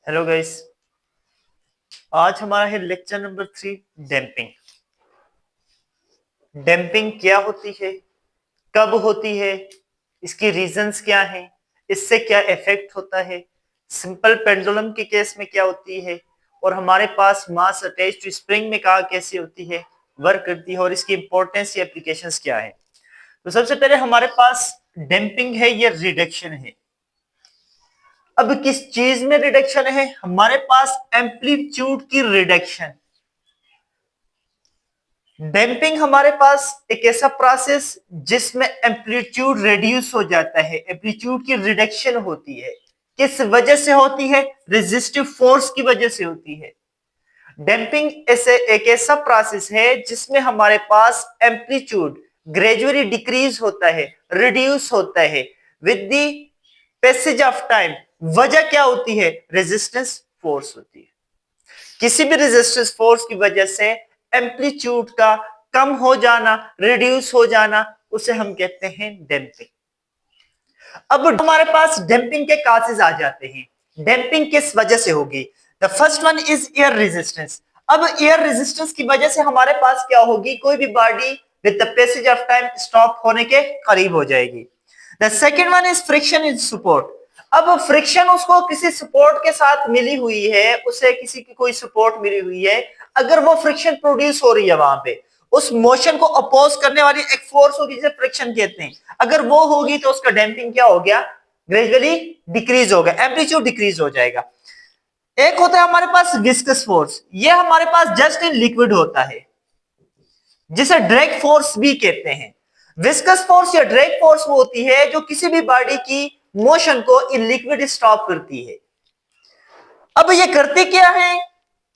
Hello guys. आज हमारा है लेक्चर नंबर 3, डैम्पिंग। डैम्पिंग क्या होती है, कब होती है, इसकी रीजंस क्या हैं, इससे क्या इफेक्ट होता है, सिंपल पेंडुलम के केस में क्या होती है, और हमारे पास मास अटैच्ड स्प्रिंग में कहा कैसे होती है, वर्क करती है, और इसकी इंपॉर्टेंस या एप्लीकेशंस क्या है। तो सबसे पहले हमारे पास डैम्पिंग है या रिडक्शन है। अब किस चीज में रिडक्शन है, हमारे पास एम्पलीट्यूड की रिडक्शन। डैम्पिंग हमारे पास एक ऐसा प्रोसेस जिसमें एम्पलीट्यूड रिड्यूस हो जाता है, एम्पलीट्यूड की रिडक्शन होती है। किस वजह से होती है? रेजिस्टिव फोर्स की वजह से होती है। डैम्पिंग ऐसे एक ऐसा प्रोसेस है जिसमें हमारे पास एम्पलीट्यूड ग्रेजुअली डिक्रीज होता है, रिड्यूस होता है with the passage of time. वजह क्या होती है? रेजिस्टेंस फोर्स होती है। किसी भी रेजिस्टेंस फोर्स की वजह से एम्पलीट्यूड का कम हो जाना, रिड्यूस हो जाना, उसे हम कहते हैं डैम्पिंग। अब हमारे पास डैम्पिंग के काजेस आ जाते हैं। डैम्पिंग किस वजह से होगी? The first one is air resistance. अब एयर रेजिस्टेंस की वजह से हमारे पास क्या होगी? कोई भी body with the passage of time stop होने के करीब हो जाएगी। The second one is friction is support. अब फ्रिक्शन उसको किसी सपोर्ट के साथ मिली हुई है, उसे किसी की कोई सपोर्ट मिली हुई है, अगर वो फ्रिक्शन प्रोड्यूस हो रही है वहां पे, उस मोशन को अपोज करने वाली एक फोर्स होगी जिसे फ्रिक्शन कहते हैं, अगर वो होगी तो उसका डैम्पिंग क्या हो गया? ग्रेजुअली डिक्रीज हो गया, एम्पलीट्यूड डिक्रीज हो जाएगा। एक होता है हमारे पास विस्कस फोर्स, ये हमारे पास जस्ट इन लिक्विड होता है, जिसे ड्रैग फोर्स भी कहते हैं। विस्कस फोर्स या ड्रैग फोर्स वो होती है जो किसी भी बॉडी की मोशन को इन लिक्विड स्टॉप करती है। अब ये करती क्या है?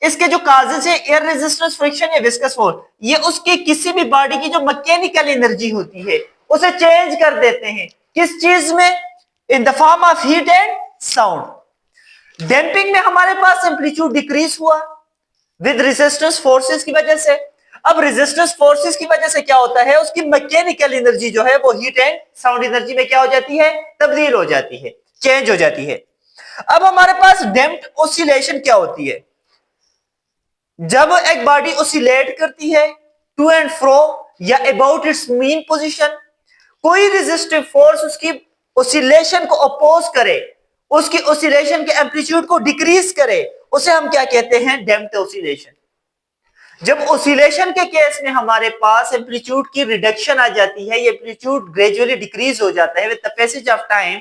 इसके जो काजेस है, एयर रेजिस्टेंस, फ्रिक्शन या विस्कस फोर्स, ये उसकी किसी भी बॉडी की जो मैकेनिकल एनर्जी होती है उसे चेंज कर देते हैं। किस चीज में? In the form of heat and sound. Damping में हमारे पास एम्पलीट्यूड डिक्रीज हुआ विद रेजिस्टेंस फोर्सेस की वजह से। अब रेजिस्टेंस फोर्सेस की वजह से क्या होता है? उसकी मैकेनिकल एनर्जी जो है वो हीट एंड साउंड एनर्जी में क्या हो जाती है? तब्दील हो जाती है, चेंज हो जाती है। अब हमारे पास डैम्प्ड ऑसिलेशन क्या होती है? जब एक बॉडी ऑसिलेट करती है टू एंड फ्रो या अबाउट इट्स मीन पोजीशन, कोई रेजिस्टिव फोर्स उसकी ऑसिलेशन को अपोज करे, उसकी ऑसिलेशन के एम्पलीट्यूड को डिक्रीज करे, उसे हम क्या कहते हैं? Damped oscillation. जब ऑसिलेशन के केस में हमारे पास एम्पलीट्यूड की रिडक्शन आ जाती है, ये एम्पलीट्यूड ग्रेजुअली डिक्रीज हो जाता है with the passage of time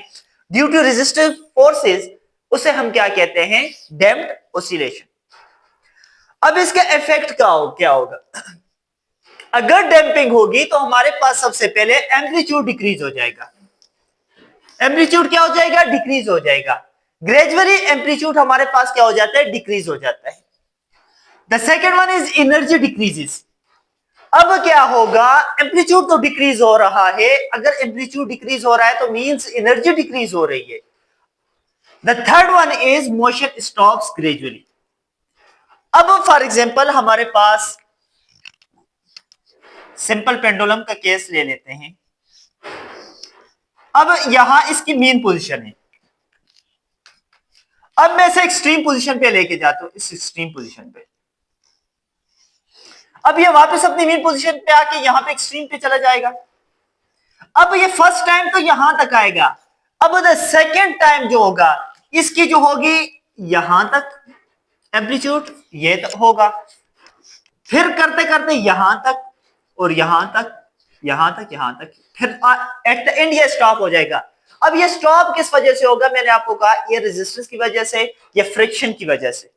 due to resistive forces, उसे हम क्या कहते हैं? Damped oscillation. अब इसका इफेक्ट क्या होगा? अगर डैम्पिंग होगी तो हमारे पास सबसे पहले एम्पलीट्यूड डिक्रीज हो जाएगा। एम्पलीट्यूड क्या हो जाएगा? डिक्रीज हो जाएगा। ग्रेजुअली एम्पलीट्यूड हमारे पास क्या हो जाता है? डिक्रीज हो जाता है। The second one is energy decreases. अब क्या होगा? एम्पलीट्यूड तो डिक्रीज हो रहा है, अगर एम्पलीट्यूड डिक्रीज हो रहा है तो मींस एनर्जी डिक्रीज हो रही है। The third one is motion stops gradually. अब फॉर एग्जांपल हमारे पास सिंपल पेंडुलम का केस ले लेते हैं। अब यहां इसकी मेन पोजीशन है, अब मैं इसे एक्सट्रीम पोजीशन पे लेके जाता हूं, इस एक्सट्रीम पोजीशन पे। अब ये वापस अपनी मेन पोजीशन पे आके यहां पे एक्सट्रीम पे चला जाएगा। अब ये फर्स्ट टाइम तो यहां तक आएगा, अब द सेकेंड टाइम जो होगा इसकी जो होगी यहां तक एम्पलीट्यूड ये तक होगा, फिर करते करते यहां तक और यहां तक, यहां तक, यहां तक, फिर एट द एंड ये स्टॉप हो जाएगा। अब ये स्टॉप किस वजह से होगा? मैंने आपको कहा ये रेजिस्टेंस की वजह से या फ्रिक्शन की वजह से।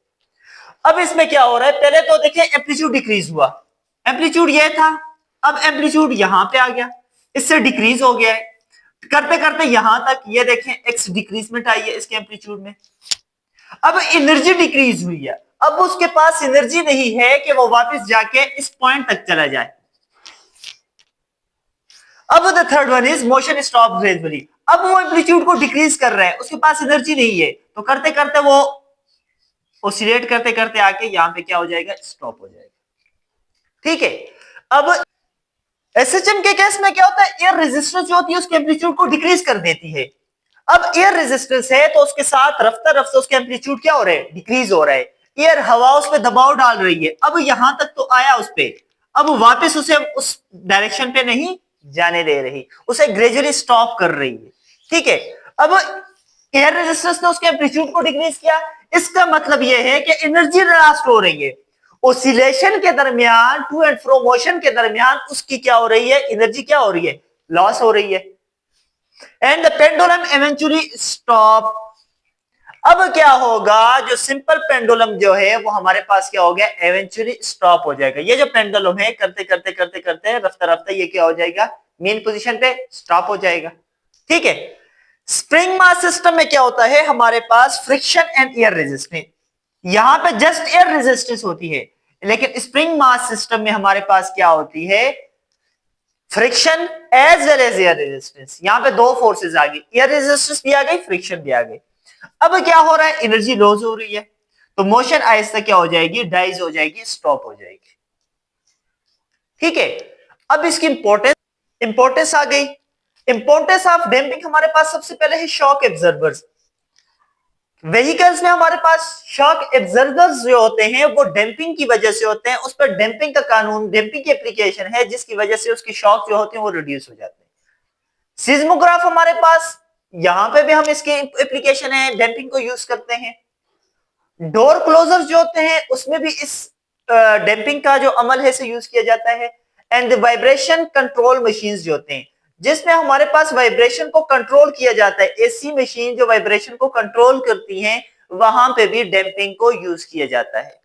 अब इसमें क्या हो रहा है? पहले तो देखिए एम्पलीट्यूड डिक्रीज हुआ, एम्पलीट्यूड ये था, अब एम्पलीट्यूड यहां पे आ गया, इससे डिक्रीज हो गया है, करते करते यहां तक, ये देखें एक्स डिक्रीजमेंट आई है इसके एम्पलीट्यूड में। अब एनर्जी डिक्रीज हुई है, अब उसके पास एनर्जी नहीं है कि वो वापस जाके इस पॉइंट तक चला जाए। अब the third one is motion stop gradually. अब वो एम्पलीट्यूड को डिक्रीज कर रहा है, उसके पास एनर्जी नहीं है, तो करते करते वो ऑसिलेट करते करते आके यहां पे क्या हो जाएगा? स्टॉप हो जाएगा। ठीक है। अब एसएचएम के केस में क्या होता है? एयर रेजिस्टेंस जो होती है उसके एम्पलीट्यूड को डिक्रीज कर देती है। अब एयर रेजिस्टेंस है तो उसके साथ रफ्ता रफ्ता उसके एम्पलीट्यूड क्या हो रहा है, डिक्रीज हो रहा है। एयर हवा उस पर दबाव डाल रही है, अब यहां तक तो आया उस पे, अब वापस उसे उस डायरेक्शन पे नहीं जाने दे रही, उसे ग्रेजुअली स्टॉप कर रही है। ठीक है, अब एयर रेजिस्टेंस ने उसके एम्पलीट्यूड को डिक्रीज किया, इसका मतलब यह है कि एनर्जी लॉस्ट हो रही है। ओसिलेशन के दरमियान, टू एंड फ्रो मोशन के दरमियान उसकी क्या हो रही है, एनर्जी क्या हो रही है, लॉस हो रही है। And the pendulum eventually stop. अब क्या होगा, जो सिंपल पेंडुलम जो है वो हमारे पास क्या हो गया, इवेंचुअली स्टॉप हो जाएगा। ये जो पेंडुलम है करते करते करते करते रफ्ता रफ्ता ये क्या हो जाएगा, मेन पोजीशन पे स्टॉप हो जाएगा। ठीक है, स्प्रिंग मास सिस्टम में क्या होता है, हमारे पास फ्रिक्शन एंड एयर रेजिस्टेंस, यहां पे जस्ट एयर रेजिस्टेंस होती है, लेकिन स्प्रिंग मास सिस्टम में हमारे पास क्या होती है, friction as well as air resistance. यहां पे दो फोर्सेस आ गई, एयर रेजिस्टेंस भी आ गई, फ्रिक्शन भी आ गई। अब क्या हो रहा है, एनर्जी लॉस हो रही है, तो मोशन आहिस्ता क्या हो जाएगी, डाइज हो जाएगी, स्टॉप हो जाएगी। ठीक है, अब इसकी इंपॉर्टेंस आ गई। इंपॉर्टेंस ऑफ डैम्पिंग हमारे पास सबसे पहले है शॉक एब्जॉर्बर्स। व्हीकल्स में हमारे पास शॉक एब्जॉर्बर्स जो होते हैं वो डैम्पिंग की वजह से होते हैं, उस पर डैम्पिंग का कानून, डैम्पिंग की एप्लीकेशन है जिसकी वजह से उसकी शॉक जो होती है वो रिड्यूस हो जाते हैं। सिज्मोग्राफ हमारे पास, यहां पे भी हम इसके एप्लीकेशन है, डैम्पिंग को यूज करते हैं। डोर क्लोजर जो होते हैं उसमें भी इस डैम्पिंग का जो अमल है इसे यूज किया जाता है। एंड वाइब्रेशन कंट्रोल मशीन जो होते हैं जिसमें हमारे पास वाइब्रेशन को कंट्रोल किया जाता है, एसी मशीन जो वाइब्रेशन को कंट्रोल करती हैं, वहां पे भी डैम्पिंग को यूज किया जाता है।